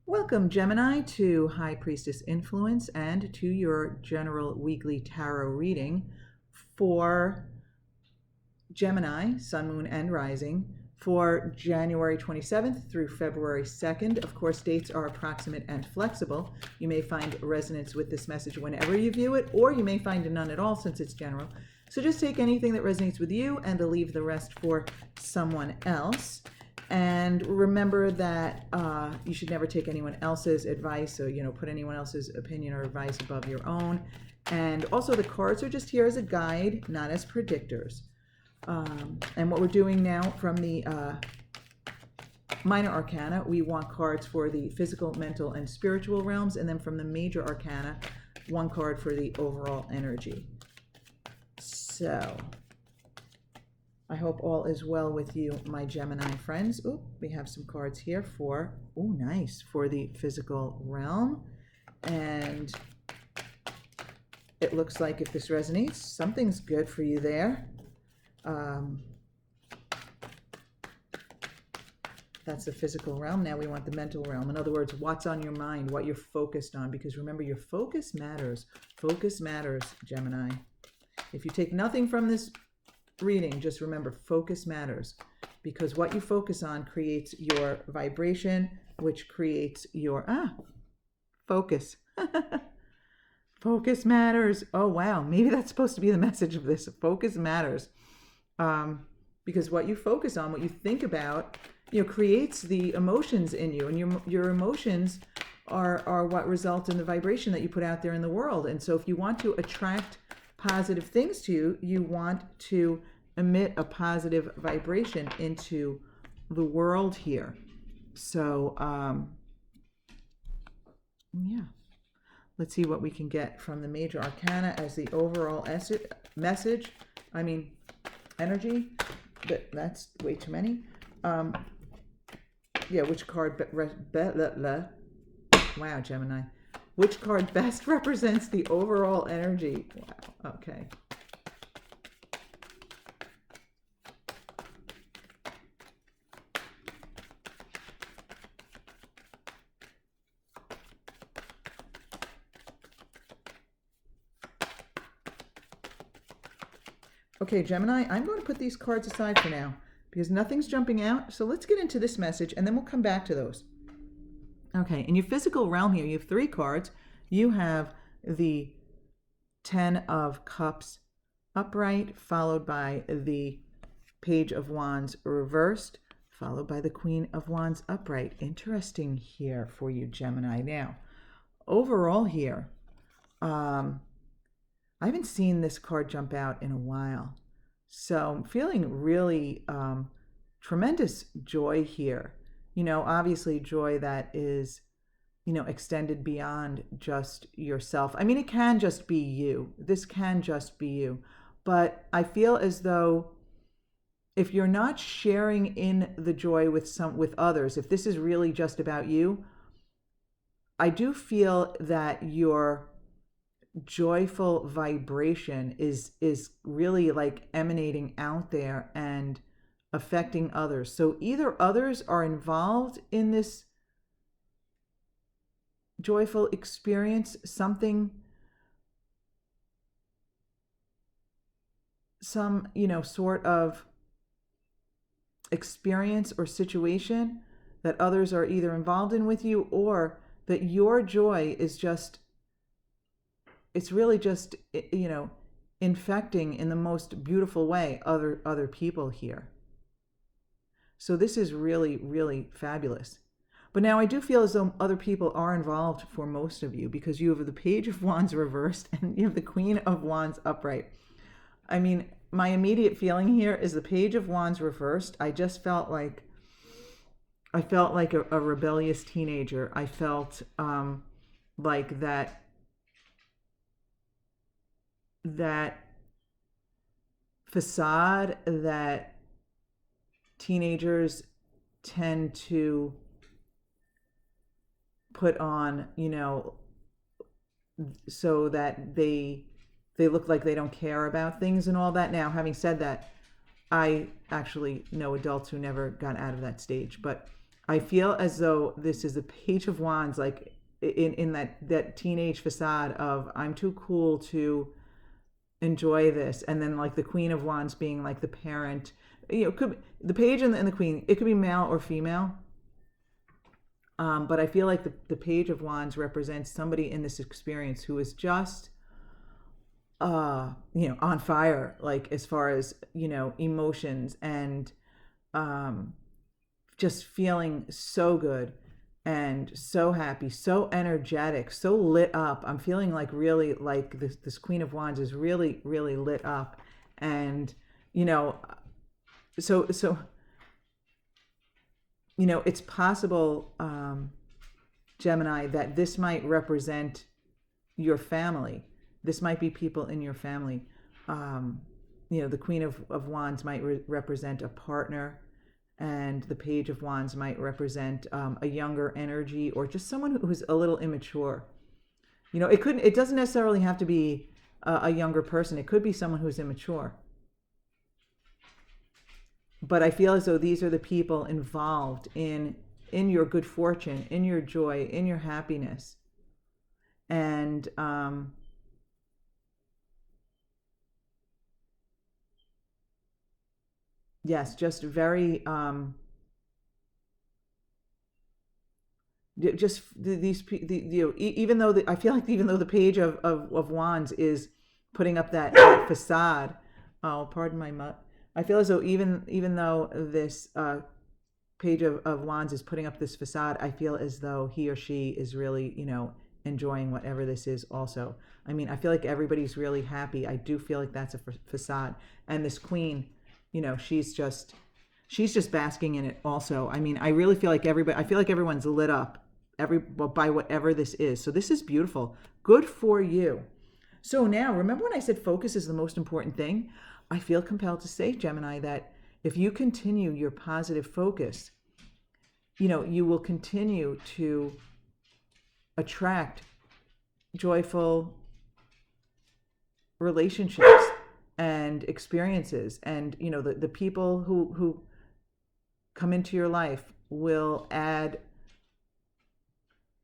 Welcome, Gemini, to High Priestess Influence and to your general weekly tarot reading for Gemini, Sun, Moon, and Rising for January 27th through February 2nd. Of course, dates are approximate and flexible. You may find resonance with this message whenever you view it, or you may find none at all since it's general. So just take anything that resonates with you and leave the rest for someone else. And remember that you should never take anyone else's advice, so put anyone else's opinion or advice above your own. And also, the cards are just here as a guide, not as predictors. And what we're doing now from the minor arcana, we want cards for the physical, mental, and spiritual realms, and then from the major arcana, one card for the overall energy. So I hope all is well with you, my Gemini friends. Oh, we have some cards here for, oh, nice, for the physical realm. And it looks like if this resonates, something's good for you there. That's the physical realm. Now we want the mental realm. In other words, what's on your mind, what you're focused on. Because remember, your focus matters. Focus matters, Gemini. If you take nothing from this reading, just remember, focus matters, because what you focus on creates your vibration, which creates your focus. Focus matters. Oh wow, maybe that's supposed to be the message of this. Focus matters, because what you focus on, what you think about, creates the emotions in you, and your emotions are what result in the vibration that you put out there in the world. And so if you want to attract positive things to you, you want to emit a positive vibration into the world here. So, yeah. Let's see what we can get from the major arcana as the overall message. Energy, but that's way too many. Which card? Wow, Gemini. Which card best represents the overall energy? Wow, okay. Okay, Gemini, I'm going to put these cards aside for now because nothing's jumping out. So let's get into this message and then we'll come back to those. Okay, in your physical realm here, you have 3 cards. You have the 10 of Cups upright, followed by the Page of Wands reversed, followed by the Queen of Wands upright. Interesting here for you, Gemini. Now, overall here, I haven't seen this card jump out in a while. So I'm feeling really tremendous joy here. Obviously joy that is, extended beyond just yourself. It can just be you. This can just be you. But I feel as though if you're not sharing in the joy with others, if this is really just about you, I do feel that your joyful vibration is really like emanating out there and affecting others. So either others are involved in this joyful experience, some sort of experience or situation that others are either involved in with you, or that your joy is just, it's really just, infecting in the most beautiful way other people here. So this is really, really fabulous. But now I do feel as though other people are involved for most of you, because you have the Page of Wands reversed and you have the Queen of Wands upright. My immediate feeling here is the Page of Wands reversed. I just felt like a rebellious teenager. I felt like that facade that teenagers tend to put on, so that they look like they don't care about things and all that. Now, having said that, I actually know adults who never got out of that stage, but I feel as though this is the Page of Wands, like in that teenage facade of I'm too cool to enjoy this, and then like the Queen of Wands being like the parent. Could be, the Page and the Queen. It could be male or female. But I feel like the Page of Wands represents somebody in this experience who is just on fire, like as far as emotions, and just feeling so good and so happy, so energetic, so lit up. I'm feeling like really like this Queen of Wands is really, really lit up. And so it's possible, Gemini, that this might represent your family. This might be people in your family. The Queen of Wands might represent a partner, and the Page of Wands might represent a younger energy, or just someone who's a little immature. It doesn't necessarily have to be a younger person. It could be someone who's immature. But I feel as though these are the people involved in your good fortune, in your joy, in your happiness. And yes, just very just even though I feel like even though the Page of Wands is putting up that facade. Oh, pardon my mutt. I feel as though even though this Page of Wands is putting up this facade, I feel as though he or she is really, enjoying whatever this is also. I mean, I feel like everybody's really happy. I do feel like that's a facade. And this Queen, she's just basking in it also. I mean, I really feel like everyone's lit up by whatever this is. So this is beautiful. Good for you. So now, remember when I said focus is the most important thing? I feel compelled to say, Gemini, that if you continue your positive focus, you will continue to attract joyful relationships and experiences. And, the people who come into your life will add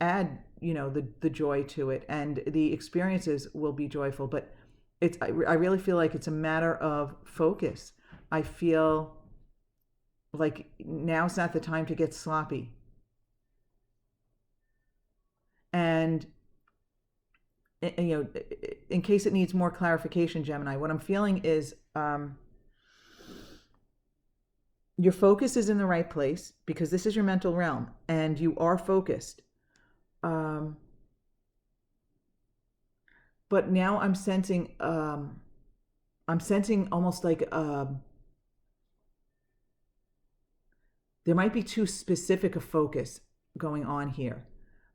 the joy to it, and the experiences will be joyful. But I really feel like it's a matter of focus. I feel like now's not the time to get sloppy. And in case it needs more clarification, Gemini, what I'm feeling is your focus is in the right place, because this is your mental realm and you are focused. But now I'm sensing almost like there might be too specific a focus going on here.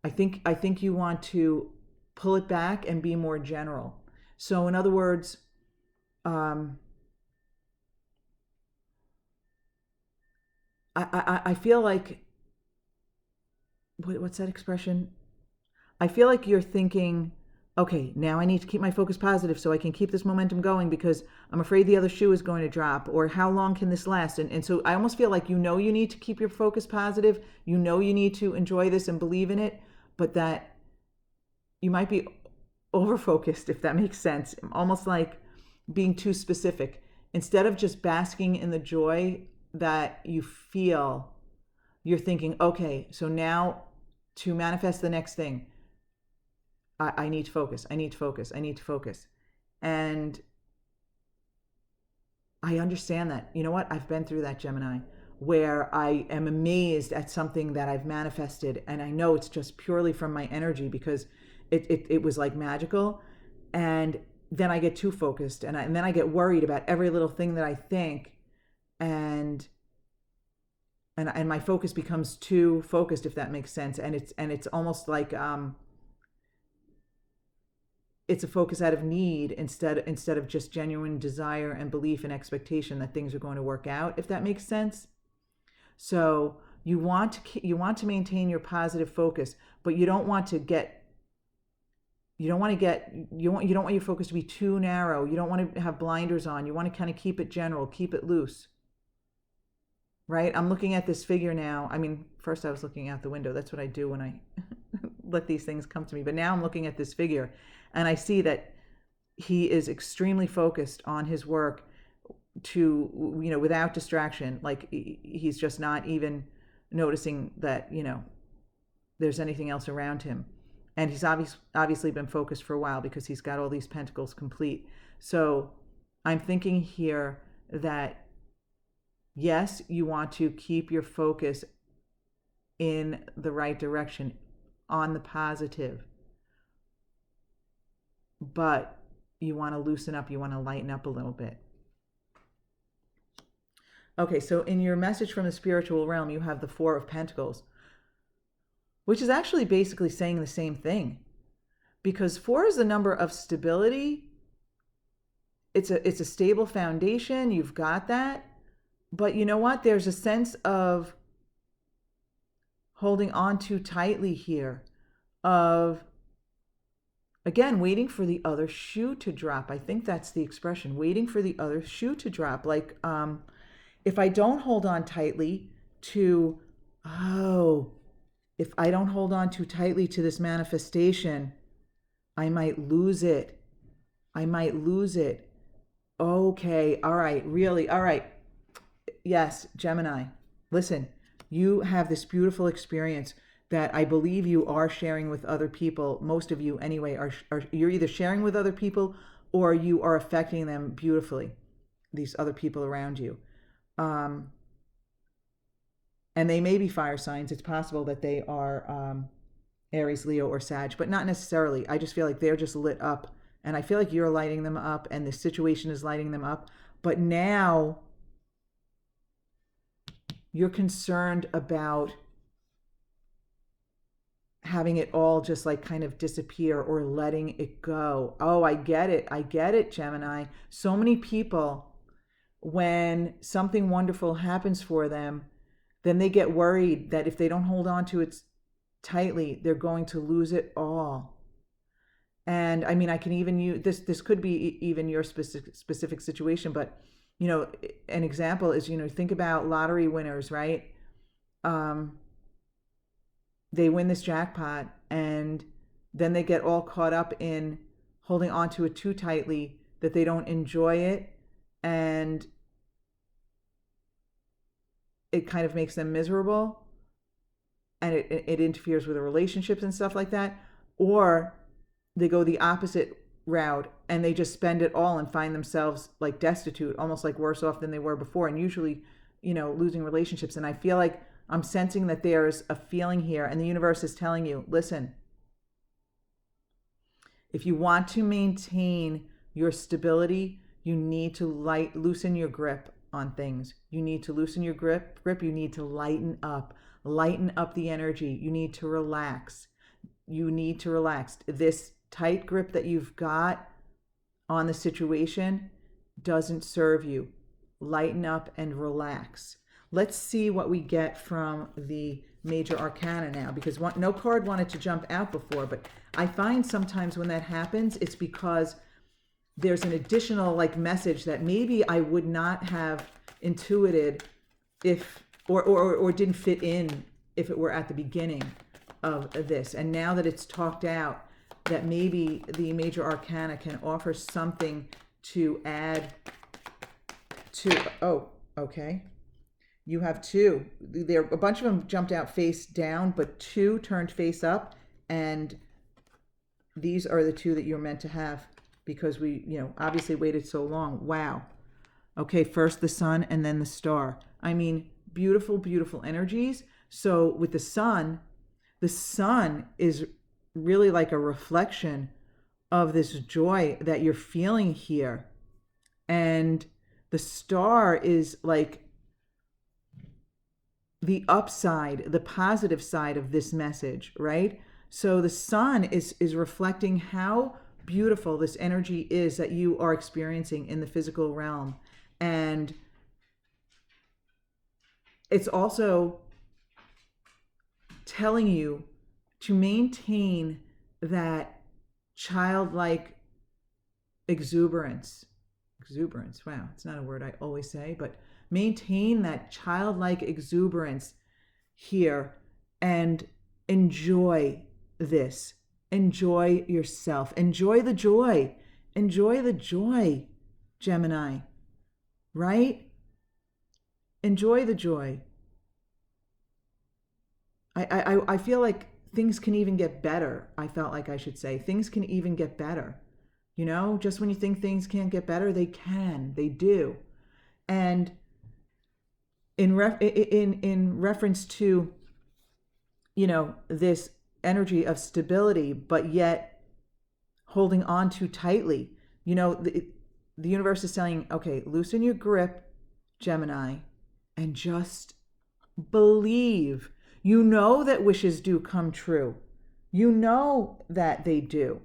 I think you want to pull it back and be more general. So in other words, I feel like, what's that expression? I feel like you're thinking, okay, now I need to keep my focus positive so I can keep this momentum going, because I'm afraid the other shoe is going to drop, or how long can this last? And so I almost feel like you need to keep your focus positive. You need to enjoy this and believe in it, but that you might be over-focused, if that makes sense. Almost like being too specific. Instead of just basking in the joy that you feel, you're thinking, okay, so now to manifest the next thing, I need to focus. I need to focus. I need to focus. And I understand that. You know what? I've been through that, Gemini, where I am amazed at something that I've manifested. And I know it's just purely from my energy, because it was like magical. And then I get too focused, and then I get worried about every little thing that I think. And my focus becomes too focused, if that makes sense. And it's almost like, it's a focus out of need instead of just genuine desire and belief and expectation that things are going to work out, if that makes sense. So you want to maintain your positive focus, but you don't want your focus to be too narrow. You don't want to have blinders on. You want to kind of keep it general, keep it loose. right? I'm looking at this figure now. I mean, first I was looking out the window. That's what I do when I let these things come to me. But now I'm looking at this figure and I see that he is extremely focused on his work to, without distraction. Like he's just not even noticing that, there's anything else around him. And he's obviously been focused for a while because he's got all these pentacles complete. So I'm thinking here that yes, you want to keep your focus in the right direction, on the positive, but you want to loosen up, you want to lighten up a little bit. Okay, so in your message from the spiritual realm, you have the Four of Pentacles, which is actually basically saying the same thing, because 4 is the number of stability. It's a stable foundation. You've got that. But you know what? There's a sense of holding on too tightly here, of, again, waiting for the other shoe to drop. I think that's the expression, waiting for the other shoe to drop. Like, if I don't hold on tightly to, if I don't hold on too tightly to this manifestation, I might lose it. Okay, all right, really, all right. Yes, Gemini, listen, you have this beautiful experience that I believe you are sharing with other people. Most of you anyway are you're either sharing with other people or you are affecting them beautifully, these other people around you. And they may be fire signs. It's possible that they are Aries, Leo, or Sag, but not necessarily. I just feel like they're just lit up, and I feel like you're lighting them up and the situation is lighting them up. But now you're concerned about having it all just like kind of disappear or letting it go. Oh, I get it, Gemini. So many people, when something wonderful happens for them, then they get worried that if they don't hold on to it tightly, they're going to lose it all. And I mean, I can even use this could be even your specific situation, but an example is, think about lottery winners, right? They win this jackpot and then they get all caught up in holding on to it too tightly that they don't enjoy it, and it kind of makes them miserable, and it interferes with the relationships and stuff like that. Or they go the opposite route and they just spend it all and find themselves like destitute, almost like worse off than they were before, and usually, losing relationships. And I feel like I'm sensing that there's a feeling here, and the universe is telling you, listen, if you want to maintain your stability, you need to loosen your grip on things. You need to loosen your grip. You need to lighten up the energy. You need to relax. This tight grip that you've got on the situation doesn't serve you. Lighten up and relax. Let's see what we get from the major arcana now, because no card wanted to jump out before, but I find sometimes when that happens, it's because there's an additional message that maybe I would not have intuited if, or didn't fit in if it were at the beginning of this. And now that it's talked out, that maybe the major arcana can offer something to add to, okay. You have 2. There, a bunch of them jumped out face down, but 2 turned face up, and these are the 2 that you're meant to have because we, obviously waited so long. Wow. Okay, first the sun and then the star. I mean, beautiful, beautiful energies. So with the sun is really like a reflection of this joy that you're feeling here. And the star is like the upside, the positive side of this message, right? So the sun is reflecting how beautiful this energy is that you are experiencing in the physical realm. And it's also telling you to maintain that childlike exuberance. Wow, it's not a word I always say, but Maintain that childlike exuberance here and enjoy this. Enjoy yourself. Enjoy the joy. Enjoy the joy, Gemini. Right? Enjoy the joy. I feel like things can even get better. I felt like I should say things can even get better. You know, just when you think things can't get better, they can. They do. And in reference to, you know, this energy of stability, but yet holding on too tightly, you know, the universe is saying, okay, loosen your grip, Gemini, and just believe. You know that wishes do come true. You know that they do.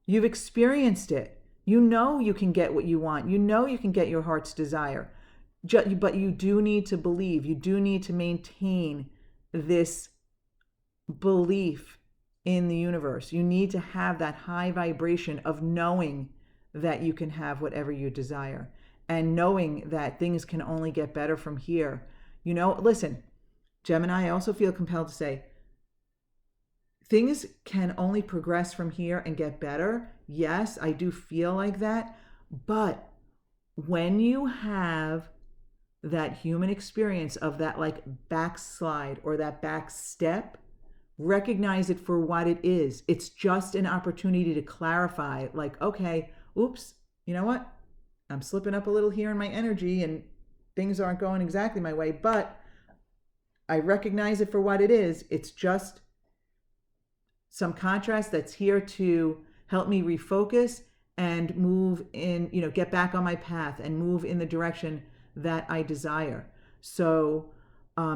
You've experienced it. You know you can get what you want. You know you can get your heart's desire. But you do need to believe. You do need to maintain this belief in the universe. You need to have that high vibration of knowing that you can have whatever you desire and knowing that things can only get better from here. You know, listen, Gemini, I also feel compelled to say things can only progress from here and get better. Yes, I do feel like that. But when you have that human experience of that like backslide or that back step, recognize it for what it is. It's just an opportunity to clarify, like, okay, oops, you know what? I'm slipping up a little here in my energy and things aren't going exactly my way, but I recognize it for what it is. It's just some contrast that's here to help me refocus and move in, you know, get back on my path and move in the direction that I desire. So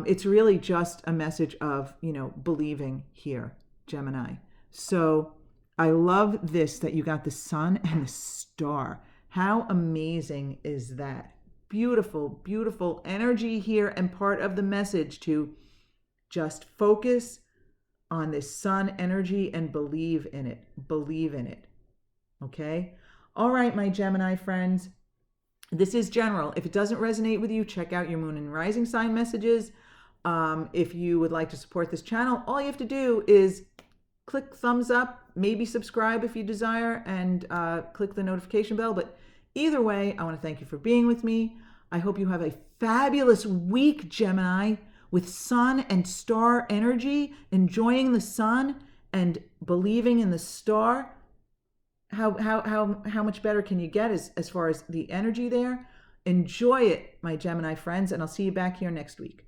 it's really just a message of, you know, believing here, Gemini. So I love this, that you got the sun and the star. How amazing is that? Beautiful, beautiful energy here, and part of the message to just focus on this sun energy and believe in it. Believe in it. Okay? All right, my Gemini friends. This is general. If it doesn't resonate with you, check out your moon and rising sign messages. If you would like to support this channel, all you have to do is click thumbs up, maybe subscribe if you desire, and click the notification bell. But either way, I want to thank you for being with me. I hope you have a fabulous week, Gemini, with sun and star energy, enjoying the sun and believing in the star. How much better can you get as far as the energy there? Enjoy it, my Gemini friends, and I'll see you back here next week.